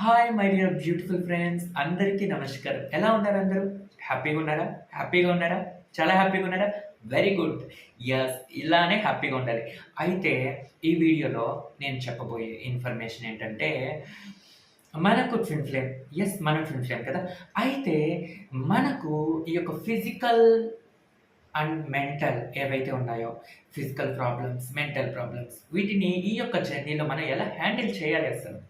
Hi my dear beautiful friends, అందరికీ నమస్కారం. ఎలా ఉన్నారు అందరూ? హ్యాపీగా ఉన్నారా? హ్యాపీగా ఉన్నారా? చాలా హ్యాపీగా ఉన్నారా? Very good. యస్, ఇలానే హ్యాపీగా ఉండాలి. అయితే ఈ వీడియోలో నేను చెప్పబోయే ఇన్ఫర్మేషన్ ఏంటంటే, మనకు ట్విన్ ఫ్లేమ్. యస్, మనం ట్విన్ ఫ్లేమ్ కదా! అయితే మనకు ఈ యొక్క ఫిజికల్ అండ్ మెంటల్ ఏవైతే ఉన్నాయో, ఫిజికల్ ప్రాబ్లమ్స్, మెంటల్ ప్రాబ్లమ్స్, వీటిని ఈ యొక్క జర్నీలో మనం ఎలా హ్యాండిల్ చేయాలి అసలు?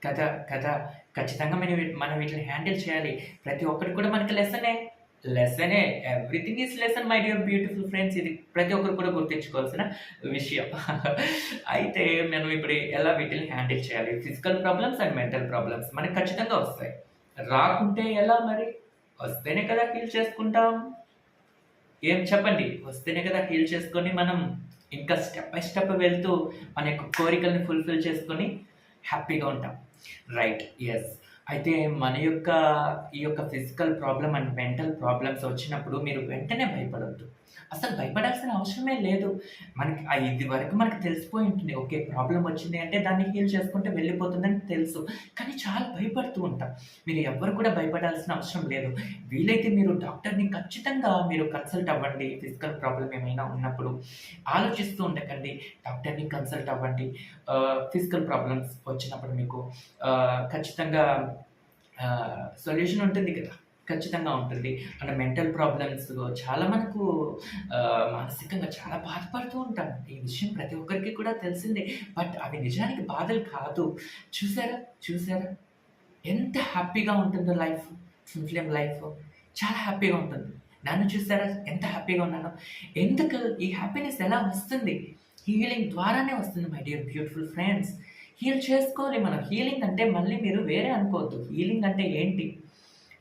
కదా! కదా! ఖచ్చితంగా మనం వీటిని హ్యాండిల్ చేయాలి. ప్రతి ఒక్కటి కూడా మనకి లెసనే. Everything is lesson my dear beautiful friends. ఇది ప్రతి ఒక్కరు కూడా గుర్తుంచుకోవాల్సిన విషయం. అయితే మనం ఇప్పుడు ఎలా వీటిని హ్యాండిల్ చేయాలి? Physical problems and mental problems మనకు ఖచ్చితంగా వస్తాయి. రాకుంటే ఎలా మరి? వస్తేనే కదా హీల్ చేసుకుంటాం. ఏం చెప్పండి? వస్తేనే కదా హీల్ చేసుకొని మనం ఇంకా స్టెప్ బై స్టెప్ వెళ్తూ మన యొక్క కోరికల్ని ఫుల్‌ఫిల్ చేసుకొని హ్యాపీగా ఉంటాం. రైట్. యెస్. అయితే మన యొక్క ఈ యొక్క physical problem and mental problems వచ్చినప్పుడు మీరు వెంటనే భయపడొద్దు. అసలు భయపడాల్సిన అవసరమే లేదు. మనకి ఇది వరకు మనకు తెలిసిపోయి ఉంటుంది. ఓకే, ప్రాబ్లమ్ వచ్చింది అంటే దాన్ని హీల్ చేసుకుంటే వెళ్ళిపోతుందని తెలుసు. కానీ చాలా భయపడుతూ ఉంటాం. మీరు ఎవ్వరు కూడా భయపడాల్సిన అవసరం లేదు. వీలైతే మీరు డాక్టర్‌ని ఖచ్చితంగా మీరు కన్సల్ట్ అవ్వండి. ఫిజికల్ ప్రాబ్లమ్ ఏమైనా ఉన్నప్పుడు ఆలోచిస్తూ ఉండకండి. డాక్టర్‌ని కన్సల్ట్ అవ్వండి. ఫిజికల్ ప్రాబ్లమ్స్ వచ్చినప్పుడు మీకు ఖచ్చితంగా సొల్యూషన్ ఉంటుంది కదా! ఖచ్చితంగా ఉంటుంది. అండ్ మెంటల్ ప్రాబ్లమ్స్ చాలా మనకు మానసికంగా చాలా బాధపడుతూ ఉంటాం. ఈ విషయం ప్రతి ఒక్కరికి కూడా తెలిసిందే. బట్ అవి నిజానికి బాధలు కాదు. చూసారా? చూసారా? ఎంత హ్యాపీగా ఉంటుందో లైఫ్. ట్విన్ ఫ్లేమ్ లైఫ్ చాలా హ్యాపీగా ఉంటుంది. నన్ను చూసారా? ఎంత హ్యాపీగా ఉన్నానో? ఎందుకు ఈ హ్యాపీనెస్ ఎలా వస్తుంది? హీలింగ్ ద్వారానే వస్తుంది my dear beautiful friends. Heal చేసుకోవాలి మనం. హీలింగ్ అంటే మళ్ళీ మీరు వేరే అనుకోవద్దు. హీలింగ్ అంటే ఏంటి?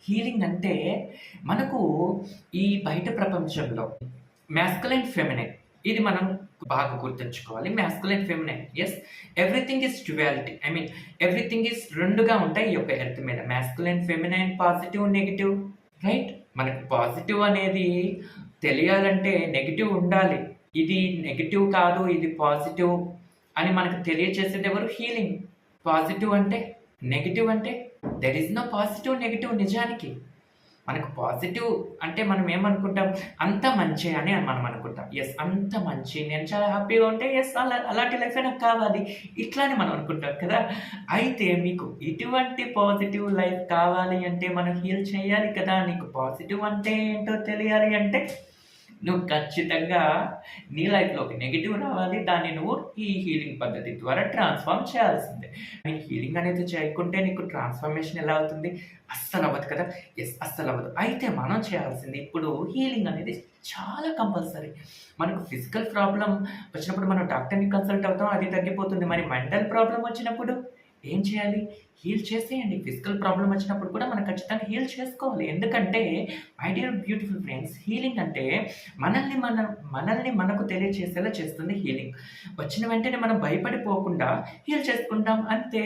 హీలింగ్ అంటే మనకు ఈ బయట ప్రపంచంలో మాస్కులైన్, ఫెమినైన్ ఇది మనం బాగా గుర్తుంచుకోవాలి. Masculine, feminine. Yes, everything is duality. I mean everything is 2గా ఉంటాయి ఈ యొక్క ఎర్త్ మీద. Masculine, feminine, positive, negative. Right? మనకు పాజిటివ్ అనేది తెలియాలంటే నెగెటివ్ ఉండాలి. ఇది నెగెటివ్ కాదు, ఇది పాజిటివ్ అని మనకు తెలియచేసేది ఎవరు? హీలింగ్. పాజిటివ్ అంటే, నెగెటివ్ అంటే there is no positive, negative నిజానికి. మనకు పాజిటివ్ అంటే మనం ఏమనుకుంటాం? అంతా మంచే అని మనం అనుకుంటాం. యెస్, అంత మంచి, నేను చాలా హ్యాపీగా ఉంటే యెస్ అలాంటి లైఫే నాకు కావాలి. ఇట్లానే మనం అనుకుంటాం కదా! అయితే మీకు ఇటువంటి పాజిటివ్ లైఫ్ కావాలి అంటే మనం హీల్ చేయాలి కదా! నీకు పాజిటివ్ అంటే ఏంటో తెలియాలి అంటే నువ్వు ఖచ్చితంగా నీ లైఫ్‌లోకి నెగెటివ్ రావాలి. దాన్ని నువ్వు ఈ హీలింగ్ పద్ధతి ద్వారా ట్రాన్స్‌ఫార్మ్ చేయాల్సిందే. హీలింగ్ అనేది చేయకుంటే నీకు ట్రాన్స్‌ఫర్మేషన్ ఎలా అవుతుంది? అస్సలవ్వదు కదా! యెస్, అస్సలవ్వదు. అయితే మనం చేయాల్సింది ఇప్పుడు హీలింగ్ అనేది చాలా కంపల్సరీ. మనకు ఫిజికల్ ప్రాబ్లమ్ వచ్చినప్పుడు మనం డాక్టర్‌ని కన్సల్ట్ అవుతాం, అది తగ్గిపోతుంది. మరి మెంటల్ ప్రాబ్లమ్ వచ్చినప్పుడు ఏం చేయాలి? హీల్ చేసేయండి. ఫిజికల్ ప్రాబ్లమ్ వచ్చినప్పుడు కూడా మనం ఖచ్చితంగా హీల్ చేసుకోవాలి. ఎందుకంటే my dear beautiful friends, healing అంటే మనల్ని మనకు తెలియచేసేలా చేస్తుంది హీలింగ్. వచ్చిన వెంటనే మనం భయపడిపోకుండా హీల్ చేసుకుంటాం అంతే.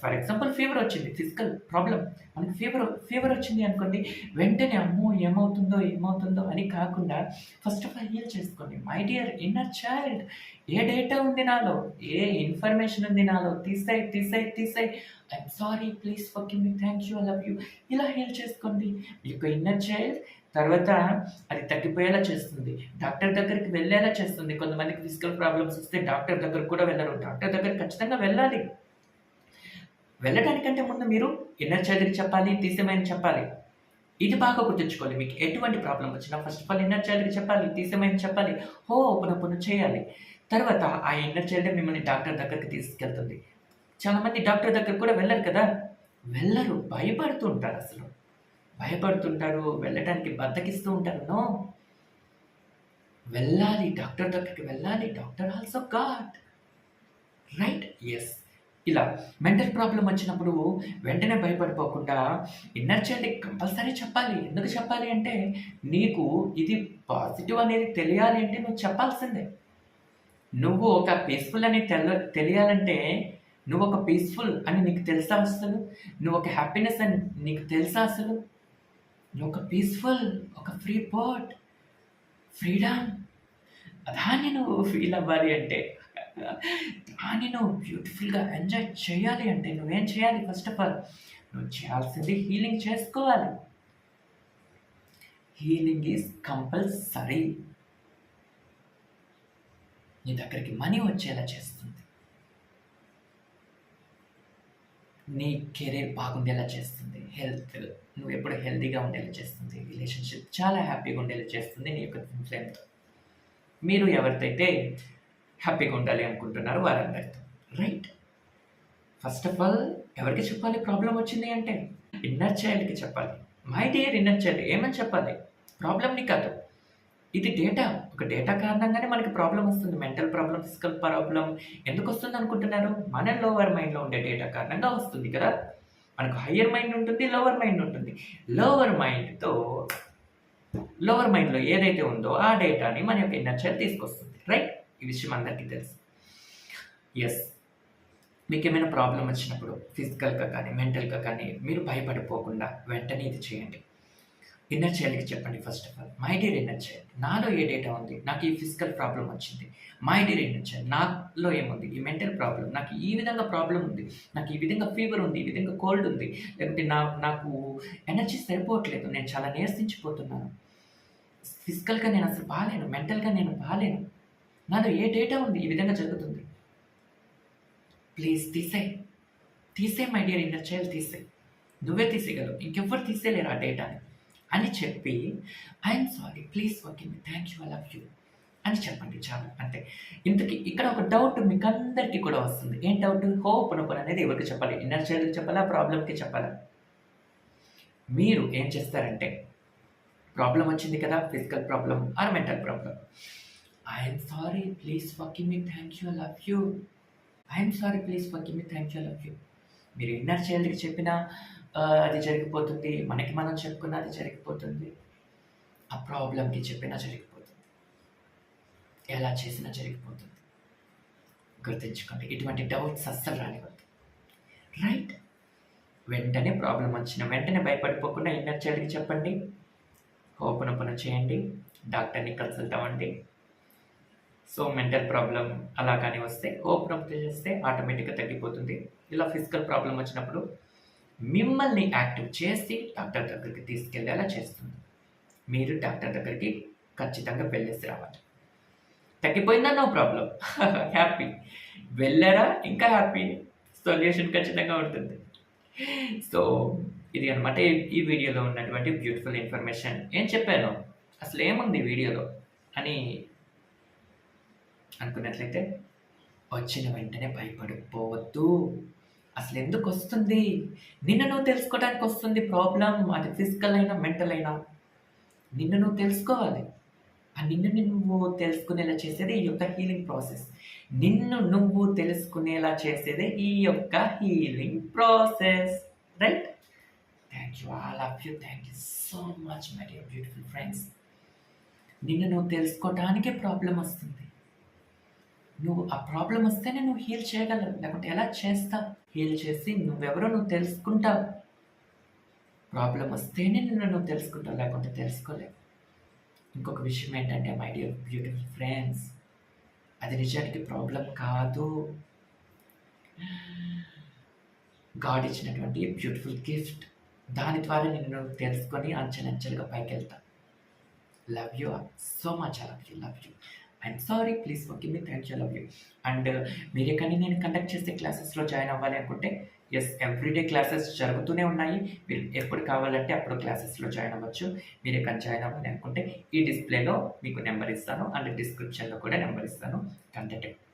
ఫర్ ఎగ్జాంపుల్ ఫీవర్ వచ్చింది, ఫిజికల్ ప్రాబ్లమ్. మనకి ఫీవర్ వచ్చింది అనుకోండి, వెంటనే అమ్మో ఏమవుతుందో అని కాకుండా ఫస్ట్ ఆఫ్ ఆల్ హీల్ చేసుకోండి. మై డియర్ ఇన్నర్ చైల్డ్, ఏ డేటా ఉంది నాలో, ఏ ఇన్ఫర్మేషన్ ఉంది నాలో, తీసేయ్. I'm sorry, please forgive me, thank you, I love you. ఇలా హీల్ చేసుకోండి. మీ యొక్క ఇన్నర్ చైల్డ్ తర్వాత అది తగ్గిపోయేలా చేస్తుంది. డాక్టర్ దగ్గరికి వెళ్ళేలా చేస్తుంది. కొంతమందికి ఫిజికల్ ప్రాబ్లమ్స్ వస్తే డాక్టర్ దగ్గరికి కూడా వెళ్ళరు. డాక్టర్ దగ్గరికి ఖచ్చితంగా వెళ్ళాలి. వెళ్ళడానికంటే ముందు మీరు ఇన్నర్ చైల్డ్‌కి చెప్పాలి, తీసేయమని చెప్పాలి. ఇది బాగా గుర్తుంచుకోవాలి. మీకు ఎటువంటి ప్రాబ్లమ్ వచ్చినా ఫస్ట్ ఆఫ్ ఆల్ ఇన్నర్ చైల్డ్‌కి చెప్పాలి, తీసేయమని చెప్పాలి. ఓపెన్ చేయాలి. తర్వాత ఆ ఇన్నర్ చైల్డే మిమ్మల్ని డాక్టర్ దగ్గరికి తీసుకెళ్తుంది. చాలామంది డాక్టర్ దగ్గరికి కూడా వెళ్ళరు కదా! వెళ్ళరు. భయపడుతుంటారు. వెళ్ళటానికి బద్ధకిస్తూ ఉంటారు. నో, వెళ్ళాలి. డాక్టర్ దగ్గరికి వెళ్ళాలి. Doctor also God. Right? Yes. ఇలా మెంటల్ ప్రాబ్లమ్ వచ్చినప్పుడు వెంటనే భయపడిపోకుండా ఇన్నర్ చైల్డ్‌కి కంపల్సరీ చెప్పాలి. ఎందుకు చెప్పాలి అంటే నీకు ఇది పాజిటివ్ అనేది తెలియాలి అంటే నువ్వు చెప్పాల్సిందే. నువ్వు ఒక పీస్‌ఫుల్ అని తెలియాలంటే నువ్వు ఒక పీస్‌ఫుల్ అని నీకు తెలుసా అసలు? నువ్వు ఒక హ్యాపీనెస్ అని నీకు తెలుసా అసలు? నువ్వు ఒక పీస్‌ఫుల్, ఒక ఫ్రీ బర్డ్, ఫ్రీడమ్, దాన్ని నువ్వు ఫీల్ అవ్వాలి అంటే దాన్ని నువ్వు బ్యూటిఫుల్గా ఎంజాయ్ చేయాలి అంటే నువ్వేం చేయాలి? ఫస్ట్ ఆఫ్ ఆల్ నువ్వు చేయాల్సింది హీలింగ్ చేసుకోవాలి. Healing is compulsory. నీ దగ్గరికి మనీ వచ్చేలా చేస్తుంది, నీ కెరీర్ బాగుండేలా చేస్తుంది, హెల్త్ నువ్వు ఎప్పుడు హెల్తీగా ఉండేలా చేస్తుంది, రిలేషన్షిప్ చాలా హ్యాపీగా ఉండేలా చేస్తుంది నీ యొక్క ఫ్రెండ్తో. మీరు ఎవరితోయితే హ్యాపీగా ఉండాలి అనుకుంటున్నారో వారందరితో, రైట్? ఫస్ట్ ఆఫ్ ఆల్ ఎవరికి చెప్పాలి ప్రాబ్లం వచ్చింది అంటే? ఇన్నర్ చైల్డ్కి చెప్పాలి. మై డియర్ ఇన్నర్ చైల్డ్, ఏమని చెప్పాలి? ప్రాబ్లమ్ని కాదు, ఇది డేటా. ఒక డేటా కారణంగానే మనకి ప్రాబ్లం వస్తుంది. మెంటల్ ప్రాబ్లం, ఫిజికల్ ప్రాబ్లం ఎందుకు వస్తుంది అనుకుంటున్నారు? మన లోవర్ మైండ్లో ఉండే డేటా కారణంగా వస్తుంది కదా. మనకు హయ్యర్ మైండ్ ఉంటుంది, లోవర్ మైండ్ ఉంటుంది. లోవర్ మైండ్లో ఏదైతే ఉందో ఆ డేటాని మన యొక్క ఇన్నర్ చైల్డ్ తీసుకొస్తుంది, రైట్? ఈ విషయం అందరికీ తెలుసు. ఎస్, మీకు ఏమైనా ప్రాబ్లం వచ్చినప్పుడు ఫిజికల్గా కానీ మెంటల్గా కానీ మీరు భయపడిపోకుండా వెంటనే ఇది చేయండి. ఇన్నర్ చైల్డ్కి చెప్పండి first of all, my dear inner child, నాలో ఏ డేటా ఉంది? నాకు ఈ ఫిజికల్ ప్రాబ్లం వచ్చింది. మై డియర్ ఇన్నర్ చైల్డ్, నాలో ఏముంది? ఈ మెంటల్ ప్రాబ్లం, నాకు ఈ విధంగా ప్రాబ్లం ఉంది, నాకు ఈ విధంగా ఫీవర్ ఉంది, ఈ విధంగా కోల్డ్ ఉంది, లేకపోతే నాకు ఎనర్జీ సరిపోవట్లేదు, నేను చాలా నీరసించిపోతున్నాను, ఫిజికల్గా నేను అసలు బాగాలేను, మెంటల్గా నేను బాగాలేను, నాలో ఏ డేటా ఉంది ఈ విధంగా జరుగుతుంది? ప్లీజ్ తీసే మై డియర్ ఇన్నర్ చైల్డ్, నువ్వే తీసేయగలవు, ఇంకెవ్వరు తీసేయలేరు ఆ డేటాని అని చెప్పి, I'm sorry, please forgive me, thank you, I love you అని చెప్పండి. చాలు, అంతే. ఇంతకీ ఇక్కడ ఒక డౌట్ మీకు అందరికీ కూడా వస్తుంది. ఏం డౌట్? హోపోనోపోనో అనేది ఎవరికి చెప్పాలి? ఇన్నర్ చైల్డ్కి చెప్పాలా, ప్రాబ్లంకి చెప్పాలా? మీరు ఏం చేస్తారంటే, ప్రాబ్లం వచ్చింది కదా, physical problem or mental problem, I'm sorry, please forgive me, thank you, I love you, I'm sorry, please forgive me, thank you, I love you. మీరు ఇన్నర్ చైల్డ్కి చెప్పినా అది జరిగిపోతుంది, మనకి మనం చెప్పుకున్నా అది జరిగిపోతుంది, ఆ ప్రాబ్లంకి చెప్పినా జరిగిపోతుంది, ఎలా చేసినా జరిగిపోతుంది. గుర్తుంచుకోండి, ఇటువంటి డౌట్స్ అస్సలు రానివ్వద్దు, రైట్? వెంటనే ప్రాబ్లం వచ్చిన వెంటనే భయపడిపోకుండా ఇన్నర్ చైల్డ్కి చెప్పండి, హోపోనోపోనో చేయండి, డాక్టర్ని కన్సల్ట్ అవ్వండి. సో మెంటల్ ప్రాబ్లం అలా కానీ వస్తే హోపోనోపోనో చేస్తే ఆటోమేటిక్గా తగ్గిపోతుంది. ఇలా ఫిజికల్ ప్రాబ్లం వచ్చినప్పుడు మిమ్మల్ని యాక్టివ్ చేసి డాక్టర్ దగ్గరికి తీసుకెళ్ళేలా చేస్తుంది. మీరు డాక్టర్ దగ్గరికి ఖచ్చితంగా వెళ్ళేసి రావాలి. తగ్గిపోయిందా? No problem, happy. వెళ్ళారా? ఇంకా హ్యాపీ, సొల్యూషన్ ఖచ్చితంగా ఉంటుంది. సో ఇది అనమాట ఈ వీడియోలో ఉన్నటువంటి బ్యూటిఫుల్ ఇన్ఫర్మేషన్. ఏం చెప్పాను, అసలు ఏముంది వీడియోలో అని అనుకున్నట్లయితే, వచ్చిన వెంటనే భయపడిపోవద్దు. అసలు ఎందుకు వస్తుంది? నిన్ను నువ్వు తెలుసుకోవడానికి వస్తుంది ప్రాబ్లం. అది ఫిజికల్ అయినా మెంటల్ అయినా నిన్ను నువ్వు తెలుసుకోవాలి. ఆ నిన్ను నువ్వు తెలుసుకునేలా చేసేది ఈ యొక్క హీలింగ్ ప్రాసెస్. నిన్ను నువ్వు తెలుసుకునేలా చేసేదే ఈ యొక్క healing process, right? Thank you, all of you, thank you so much my dear beautiful friends. నిన్ను నువ్వు తెలుసుకోవడానికే ప్రాబ్లం వస్తుంది. నువ్వు ఆ ప్రాబ్లం వస్తేనే నువ్వు హీల్ చేయగలవు, లేకుంటే ఎలా చేస్తావు? హీల్ చేసి నువ్వెవరో నువ్వు తెలుసుకుంటావు. ప్రాబ్లం వస్తేనే నువ్వు తెలుసుకుంటావు, లేకుంటే తెలుసుకోలేవు. ఇంకొక విషయం ఏంటంటే మై డియర్ బ్యూటిఫుల్ ఫ్రెండ్స్, అది నిజానికి ప్రాబ్లం కాదు, గాడ్ ఇచ్చినటువంటి బ్యూటిఫుల్ గిఫ్ట్. దాని ద్వారా నిన్ను తెలుసుకొని అంచెలంచెలుగా పైకి వెళ్తా. Love you so much, I love you. I'm sorry, please forgive me, thank you, I love you. And మీరే కానీ నేను కండక్ట్ చేసే క్లాసెస్లో జాయిన్ అవ్వాలి అనుకుంటే, ఎస్, ఎవ్రీడే క్లాసెస్ జరుగుతూనే ఉన్నాయి. మీరు ఎప్పుడు కావాలంటే అప్పుడు క్లాసెస్లో జాయిన్ అవ్వచ్చు. మీరే కానీ జాయిన్ అవ్వాలి అనుకుంటే ఈ డిస్ప్లేలో మీకు నెంబర్ ఇస్తాను, అండ్ డిస్క్రిప్షన్లో కూడా నెంబర్ ఇస్తాను,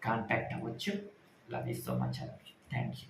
కాంటాక్ట్ అవ్వచ్చు. Love you so much, I love you, thank you.